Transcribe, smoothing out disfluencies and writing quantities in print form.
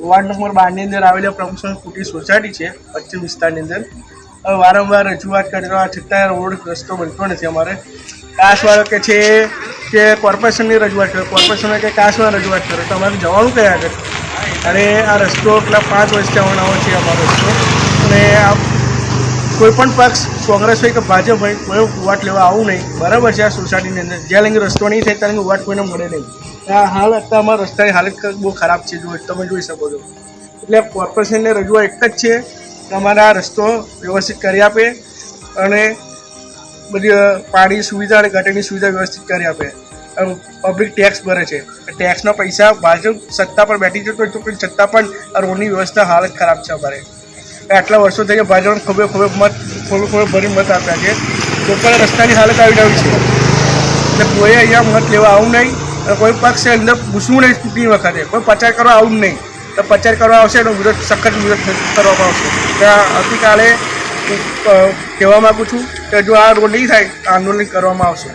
Ward number 12 ની અંદર આવેલી પ્રમુખ કુટી સોસાયટી છે પશ્ચિમ વિસ્તારની અંદર. હવે વારંવાર રજૂઆત કરવા છતાં રોડ રસ્તો બનતો નથી. અમારે કાસવાળો કે છે કે કોર્પોરેશનની રજૂઆત કરો, કોર્પોરેશને કે કાસમાં રજૂઆત કરો, તો અમારે જવાનું કયા આગળ? અને આ રસ્તો પેલા 5 વર્ષથી આવવાનો છે અમારો રસ્તો. અને આ કોઈપણ પક્ષ કોંગ્રેસ હોય કે ભાજપ હોય કોઈ વોટ લેવા આવું નહીં, બરાબર છે. આ સોસાયટીની અંદર જ્યાં લઈને રસ્તો નહીં થાય ત્યાં વોટ કોઈને મળે નહીં. હાલ અત્યારે અમારા રસ્તાની હાલત બહુ ખરાબ છે, જો તમે જોઈ શકો છો. એટલે કોર્પોરેશનને રજૂઆત એક જ છે કે અમારા રસ્તો વ્યવસ્થિત કરી આપે અને બધી પાણી સુવિધા અને ગટરની સુવિધા વ્યવસ્થિત કરી આપે. પબ્લિક ટેક્સ ભરે છે, ટેક્સના પૈસા ભાજપ સત્તા પર બેઠી છે તો પણ છતાં પણ આ રોડની વ્યવસ્થા હાલત ખરાબ છે. અમારે આટલા વર્ષો થઈ ગયા ભાજપને ખોબે ભરી મત આપ્યા છે, તો પણ રસ્તાની હાલત આવી રહી છે. એટલે કોઈ અહીંયા મત લેવા આવું નહીં અને કોઈ પક્ષ અંદર પૂછવું નહીં. ચૂંટણી વખતે કોઈ પ્રચાર કરવા આવું નહીં, તો પ્રચાર કરવા આવશે એનો વિરોધ સખત વિરોધ કરવામાં આવશે. ત્યાં આવતીકાલે કહેવા માગું છું કે જો આ રોડ નહીં થાય આંદોલન કરવામાં આવશે.